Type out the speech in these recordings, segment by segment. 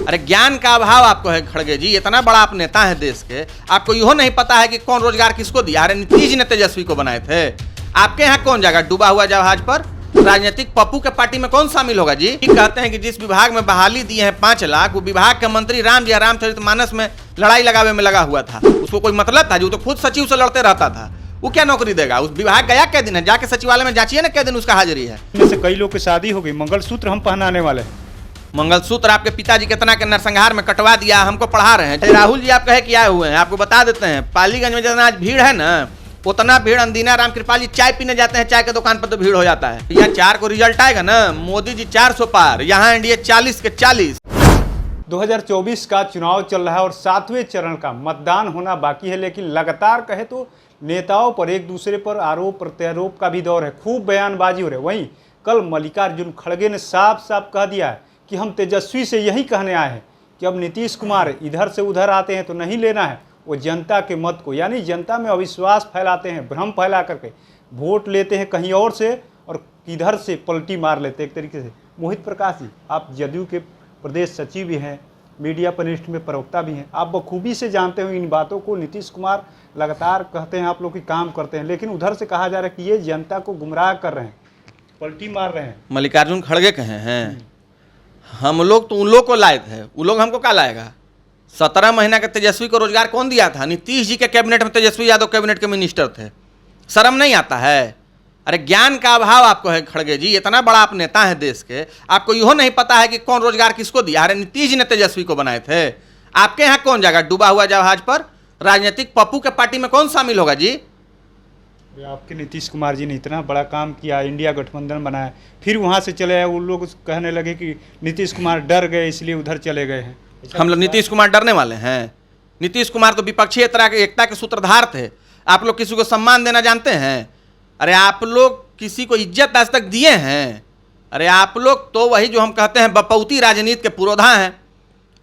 अरे ज्ञान का अभाव आपको है खड़गे जी, इतना बड़ा आप नेता है देश के, आपको यहो नहीं पता है कि कौन रोजगार किसको दिया। अरे नीतीश जी ने तेजस्वी को बनाए थे, आपके यहाँ कौन जाएगा डूबा हुआ जहाज पर? राजनीतिक पप्पू के पार्टी में कौन शामिल होगा जी? कहते हैं कि जिस विभाग में बहाली दिए हैं 5 लाख, वो विभाग के मंत्री रामचरितमानस में लड़ाई लगावे में लगा हुआ था। उसको कोई मतलब था जो? तो खुद सचिव से लड़ते रहता था। वो क्या नौकरी देगा? उस विभाग गया क्या दिन है? जाके सचिवालय में जांचिए ना क्या दिन उसका हाजिरी है। इनमें से कई लोग की शादी हो गई, मंगलसूत्र हम पहनाने वाले हैं। मंगलसूत्र आपके पिताजी कितना के नरसंहार में कटवा दिया, हमको पढ़ा रहे हैं। राहुल जी आप कहे कि आए हुए हैं, आपको बता देते हैं पालीगंज में जितना आज भीड़ है ना, उतना भीड़ अंदीना राम कृपाल जी चाय पीने जाते हैं, चाय के दुकान पर तो भीड़ हो जाता है। यहाँ 4 को रिजल्ट आएगा ना, मोदी जी 400 पार, यहाँ एनडीए 40 के 40। 2024 का चुनाव चल रहा है और 7वें चरण का मतदान होना बाकी है, लेकिन लगातार कहे तो नेताओं पर एक दूसरे पर आरोप प्रत्यारोप का भी दौर है, खूब बयानबाजी हो रही है। वहीं कल मल्लिकार्जुन खड़गे ने साफ साफ कह दिया है कि हम तेजस्वी से यही कहने आए हैं कि अब नीतीश कुमार इधर से उधर आते हैं तो नहीं लेना है, वो जनता के मत को, यानी जनता में अविश्वास फैलाते हैं, भ्रम फैला करके वोट लेते हैं कहीं और से और इधर से पलटी मार लेते हैं एक तरीके से। मोहित प्रकाश जी, आप जदयू के प्रदेश सचिव भी हैं, मीडिया परिष्ठ में प्रवक्ता भी हैं, आप बखूबी से जानते हो इन बातों को। नीतीश कुमार लगातार कहते हैं आप लोग की काम करते हैं, लेकिन उधर से कहा जा रहा है कि ये जनता को गुमराह कर रहे हैं, पलटी मार रहे हैं। मल्लिकार्जुन खड़गे कहे हैं हम लोग तो उन लोग को लाए थे, वो लोग हमको क्या लाएगा? 17 महीना के तेजस्वी को रोजगार कौन दिया था? नीतीश जी के कैबिनेट में तेजस्वी यादव कैबिनेट के मिनिस्टर थे। शर्म नहीं आता है? अरे ज्ञान का अभाव आपको है खड़गे जी, इतना बड़ा आप नेता है देश के, आपको यहो नहीं पता है कि कौन रोजगार किसको दिया। अरे नीतीश जी ने तेजस्वी को बनाए थे, आपके यहाँ कौन जाएगा डूबा हुआ जहाज पर? राजनीतिक पप्पू के पार्टी में कौन शामिल होगा जी? आपके नीतीश कुमार जी ने इतना बड़ा काम किया, इंडिया गठबंधन बनाया, फिर वहाँ से चले आए, वो लोग कहने लगे कि नीतीश कुमार डर गए इसलिए उधर चले गए हैं। हम लोग नीतीश कुमार डरने वाले हैं? नीतीश कुमार तो विपक्षी एकता के सूत्रधार थे। आप लोग किसी को सम्मान देना जानते हैं? अरे आप लोग किसी को इज्जत आज तक दिए हैं? अरे आप लोग तो वही जो हम कहते हैं बपौती राजनीति के पुरोधा हैं।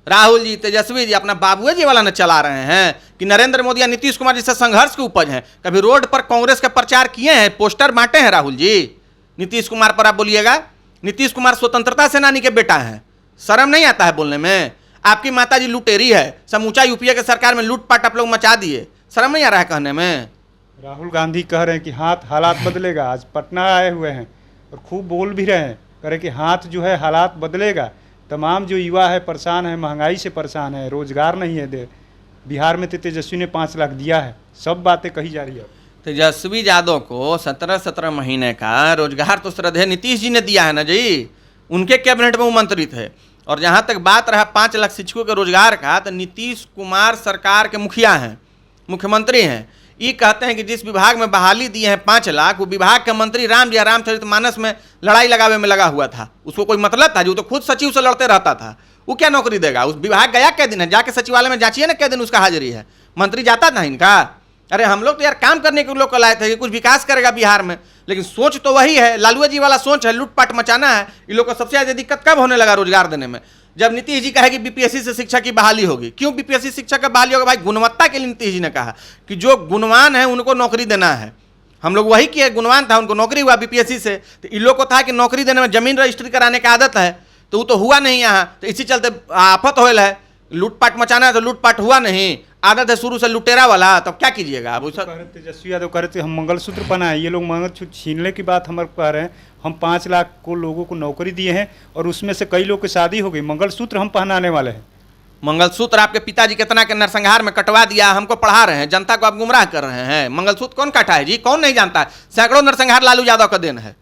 राहुल जी तेजस्वी जी अपना बाबुए जी वाला न चला रहे हैं कि नरेंद्र मोदी या नीतीश कुमार जैसे संघर्ष की उपज हैं। कभी रोड पर कांग्रेस का प्रचार किए हैं, पोस्टर बांटे हैं राहुल जी? नीतीश कुमार पर आप बोलिएगा? नीतीश कुमार स्वतंत्रता सेनानी के बेटा हैं, शर्म नहीं आता है बोलने में? आपकी माता जी लुटेरी है, समूचा यूपीए के सरकार में लूटपाट आप लोग मचा दिए, शर्म नहीं आ रहा है कहने में? राहुल गांधी कह रहे हैं कि हालात बदलेगा, आज पटना आए हुए हैं और खूब बोल भी रहे हैं, कह रहे कि हाथ जो है हालात बदलेगा। तमाम जो युवा है परेशान है, महंगाई से परेशान है, रोजगार नहीं है दे। बिहार में तो तेजस्वी ने 5 लाख दिया है, सब बातें कही जा रही है। तेजस्वी यादव को 17 महीने का रोजगार तो श्रद्धेय नीतीश जी ने दिया है ना जी, उनके कैबिनेट में वो मंत्री थे। और जहाँ तक बात रहा 5 लाख शिक्षकों के रोजगार का, तो नीतीश कुमार सरकार के मुखिया हैं, मुख्यमंत्री हैं। ये कहते हैं कि जिस विभाग में बहाली दिए हैं 5 लाख, वो विभाग के मंत्री रामचरितमानस में लड़ाई लगावे में लगा हुआ था। उसको कोई मतलब था जो? तो खुद सचिव से लड़ते रहता था। वो क्या नौकरी देगा? उस विभाग गया क्या दिन है? जाके सचिवालय में जांचिए ना क्या दिन उसका हाजिरी है। मंत्री जाता था इनका? अरे हम लोग तो यार काम करने के लोग को लाए थे कि कुछ विकास करेगा बिहार में, लेकिन सोच तो वही है, लालू जी वाला सोच है, लूटपाट मचाना है। इन लोग को सबसे ज़्यादा दिक्कत कब होने लगा रोजगार देने में? जब नीतीश जी कहे कि बीपीएससी से शिक्षा की बहाली होगी। क्यों बीपीएससी शिक्षा का बहाली होगा? भाई गुणवत्ता के लिए नीतीश जी ने कहा कि जो गुणवान है उनको नौकरी देना है। हम लोग वही किए, गुणवान था उनको नौकरी हुआ बीपीएससी से। तो इन लोग को था कि नौकरी देने में जमीन रजिस्ट्री कराने की आदत है, तो वो तो हुआ नहीं यहाँ, तो इसी चलते आफत होल है। लूटपाट मचाना है तो लूटपाट हुआ नहीं, आदत है शुरू से लुटेरा वाला, तो क्या कीजिएगा आप? तेजस्वी यादव कह रहे थे हम मंगलसूत्र पहनाए, ये लोग मंगलसूत्र छीनने की बात हमारे कह रहे हैं। हम 5 लाख को लोगों को नौकरी दिए हैं और उसमें से कई लोग की शादी हो गई, मंगलसूत्र हम पहनाने वाले हैं। मंगलसूत्र आपके पिताजी कितना के नरसंहार में कटवा दिया, हमको पढ़ा रहे हैं, जनता को आप गुमराह कर रहे हैं। मंगलसूत्र कौन काटा है जी? कौन नहीं जानता है? सैकड़ों नरसंहार लालू यादव का देन है।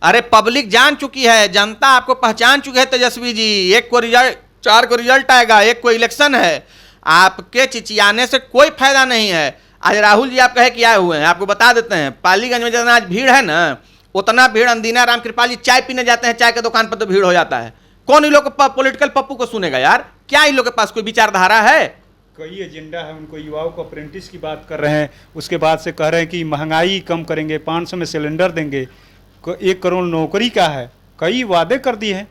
अरे पब्लिक जान चुकी है, जनता आपको पहचान चुकी है तेजस्वी जी। 1 को रिजल्ट, 4 को रिजल्ट आएगा, 1 को इलेक्शन है। आपके चिचियाने से कोई फायदा नहीं है। आज राहुल जी आप कहे कि आए हुए हैं, आपको बता देते हैं पालीगंज में जितना आज भीड़ है ना, उतना भीड़ अंदीना राम कृपाल जी चाय पीने जाते हैं, चाय के दुकान पर तो भीड़ हो जाता है। कौन इन लोग पॉलिटिकल पप्पू को सुनेगा यार? क्या इन लोग के पास कोई विचारधारा है? कई एजेंडा है उनको, युवाओं को अप्रेंटिस की बात कर रहे हैं, उसके बाद से कह रहे हैं कि महंगाई कम करेंगे, 500 में सिलेंडर देंगे, 1 करोड़ नौकरी का है, कई वादे कर दिए हैं।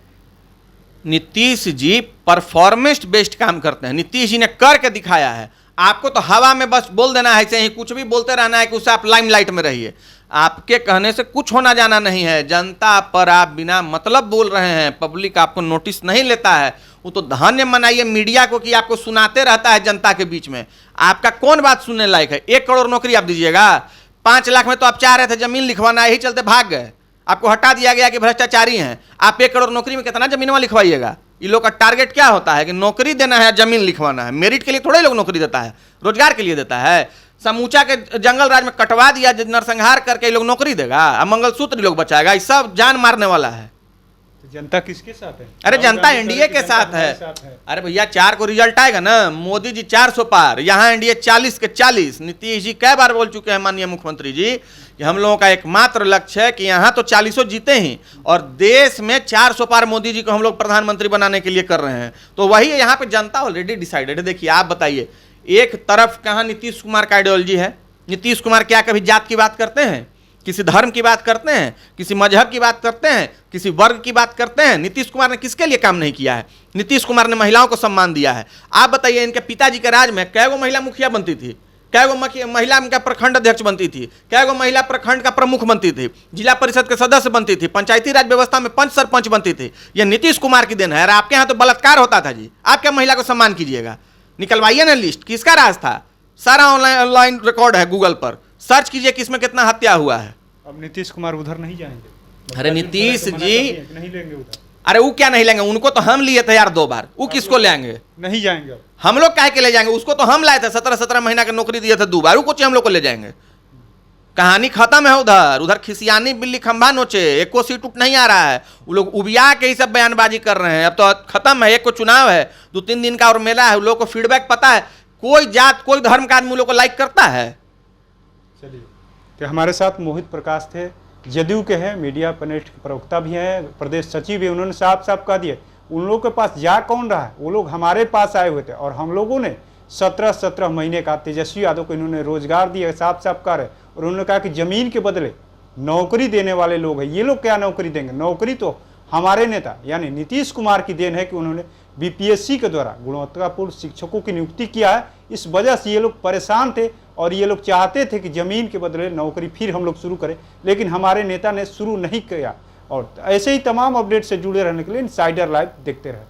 नीतीश जी परफॉर्मेंस बेस्ड काम करते हैं, नीतीश जी ने करके दिखाया है। आपको तो हवा में बस बोल देना है, ऐसे ही कुछ भी बोलते रहना है कि उससे आप लाइमलाइट में रहिए। आपके कहने से कुछ होना जाना नहीं है। जनता पर आप बिना मतलब बोल रहे हैं, पब्लिक आपको नोटिस नहीं लेता है। वो तो धन्य मनाइए मीडिया को कि आपको सुनाते रहता है जनता के बीच में। आपका कौन बात सुनने लायक है? 1 करोड़ नौकरी आप दीजिएगा, 5 लाख में तो आप चाह रहे थे जमीन लिखवाना, यही चलते भाग गए। आपको हटा दिया गया कि भ्रष्टाचारी हैं। आप 1 करोड़ नौकरी में कितना जमीनवा लिखवाइएगा? ये लोग का टारगेट क्या होता है कि नौकरी देना है, जमीन लिखवाना है। मेरिट के लिए थोड़े लोग नौकरी देता है, रोजगार के लिए देता है। समूचा के जंगल राज में कटवा दिया, नरसंहार करके ये लोग नौकरी देगा, अब मंगलसूत्र लोग बचाएगा। ये सब जान मारने वाला है। तो जनता किसके साथ है? अरे जनता एनडीए के साथ है। अरे भैया 4 को रिजल्ट आएगा ना, मोदी जी 400 पार, यहाँ एनडीए 40 के 40। नीतीश जी कई बार बोल चुके हैं, माननीय मुख्यमंत्री जी, कि हम लोगों का एकमात्र लक्ष्य है कि यहाँ तो 40 जीते ही, और देश में 400 पार मोदी जी को हम लोग प्रधानमंत्री बनाने के लिए कर रहे हैं। तो वही है, यहाँ पे जनता ऑलरेडी डिसाइडेड है। देखिए आप बताइए, एक तरफ कहाँ नीतीश कुमार का आइडियोलॉजी है। नीतीश कुमार क्या कभी जात की बात करते हैं, किसी धर्म की बात करते हैं, किसी मजहब की बात करते हैं, किसी वर्ग की बात करते हैं? नीतीश कुमार ने किसके लिए काम नहीं किया है? नीतीश कुमार ने महिलाओं को सम्मान दिया है। आप बताइए, इनके पिताजी के राज में कै गो महिला मुखिया बनती थी, कै गो महिला इनका प्रखंड अध्यक्ष बनती थी, कै गो महिला प्रखंड का प्रमुख बनती थी, जिला परिषद के सदस्य बनती थी, पंचायती राज व्यवस्था में पंच सरपंच बनती थी। ये नीतीश कुमार की देन है। आपके यहाँ तो बलात्कार होता था जी, आप क्या महिला को सम्मान कीजिएगा? निकलवाइए ना लिस्ट, किसका राज था? सारा ऑनलाइन रिकॉर्ड है, गूगल पर सर्च कीजिए किसमें कितना हत्या हुआ है। अब नीतीश कुमार उधर नहीं जाएंगे। अरे नीतीश जी नहीं लेंगे उधर। अरे वो क्या नहीं लेंगे? उनको तो हम लिए थे यार 2 बार, वो किसको लेंगे? नहीं जाएंगे। अब हम लोग काहे के ले जाएंगे? उसको तो हम लाए थे, 17 महीना की नौकरी दिए थे 2 बार, वो कुछ हम लोग को ले जाएंगे? कहानी खत्म है। उधर खिसियानी बिल्ली खंभा नोचे, एक को सीट उठ नहीं आ रहा है। वो लोग उबिया के ही सब बयानबाजी कर रहे हैं। अब तो खत्म है, एक को चुनाव है, 2-3 दिन का और मेला है। उन लोगों को फीडबैक पता है। कोई जात कोई धर्म का आदमी लोग को लाइक करता है? चलिए, तो हमारे साथ मोहित प्रकाश थे, जदयू के हैं, मीडिया पैनल के प्रवक्ता भी हैं, प्रदेश सचिव भी। उन्होंने साफ साफ कह दिया उन लोगों के पास जा कौन रहा है, वो लोग हमारे पास आए हुए थे और हम लोगों ने 17 महीने का तेजस्वी यादव को इन्होंने रोजगार दिया, साफ साफ कह रहे। और उन्होंने कहा कि जमीन के बदले नौकरी देने वाले लोग हैं। ये लोग क्या नौकरी देंगे? नौकरी तो हमारे नेता यानी नीतीश कुमार की देन है कि उन्होंने बीपीएससी के द्वारा गुणवत्तापूर्ण शिक्षकों की नियुक्ति किया है। इस वजह से ये लोग परेशान थे और ये लोग चाहते थे कि जमीन के बदले नौकरी फिर हम लोग शुरू करें, लेकिन हमारे नेता ने शुरू नहीं किया। और ऐसे ही तमाम अपडेट से जुड़े रहने के लिए इनसाइडर लाइव देखते रहें।